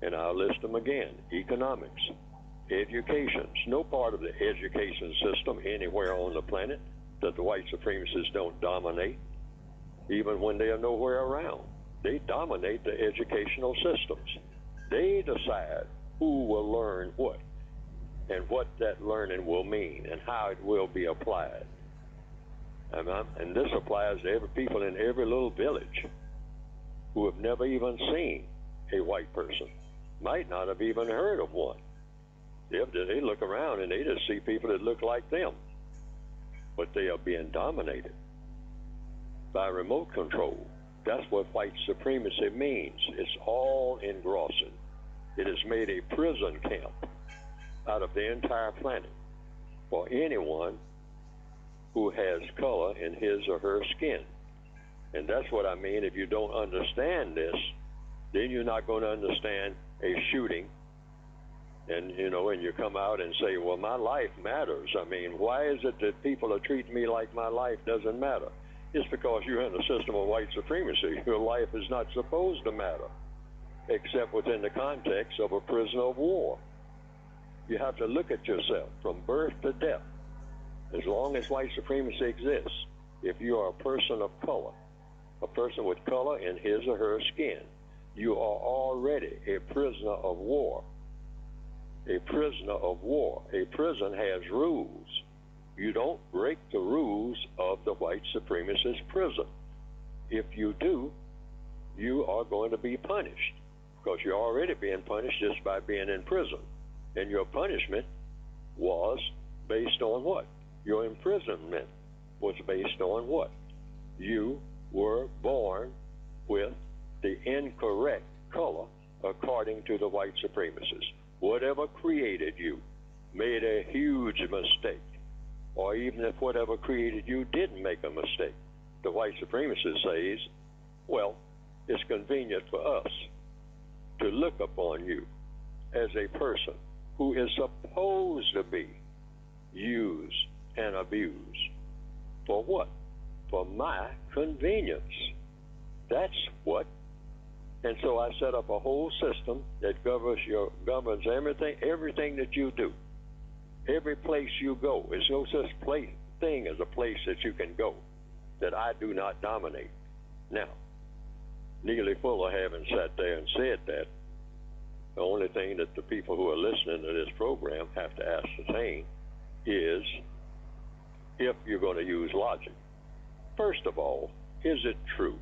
And I'll list them again: economics, education. No part of the education system anywhere on the planet that the white supremacists don't dominate, even when they are nowhere around. They dominate the educational systems. They decide who will learn what and what that learning will mean and how it will be applied. And this applies to every people in every little village who have never even seen a white person, might not have even heard of one. They look around and they just see people that look like them, but they are being dominated by remote control. That's what white supremacy means. It's all engrossing. It has made a prison camp out of the entire planet for anyone who has color in his or her skin. And that's what I mean. If you don't understand this, then you're not going to understand a shooting. And, and you come out and say, well, my life matters. I mean, why is it that people are treating me like my life doesn't matter? It's because you're in a system of white supremacy. Your life is not supposed to matter, except within the context of a prisoner of war. You have to look at yourself from birth to death. As long as white supremacy exists, if you are a person of color, a person with color in his or her skin, you are already a prisoner of war. A prisoner of war. A prison has rules. You don't break the rules of the white supremacist prison. If you do, you are going to be punished, because you're already being punished just by being in prison. And your punishment was based on what? Your imprisonment was based on what? You were born with the incorrect color according to the white supremacists. Whatever created you made a huge mistake. Or even if whatever created you didn't make a mistake, the white supremacist says, well, it's convenient for us to look upon you as a person who is supposed to be used and abused. For what? For my convenience. That's what. And so I set up a whole system that governs everything that you do. Every place you go. There's no such thing as a place that you can go that I do not dominate. Now, Neely Fuller having sat there and said that, the only thing that the people who are listening to this program have to ascertain is if you're going to use logic. First of all, is it true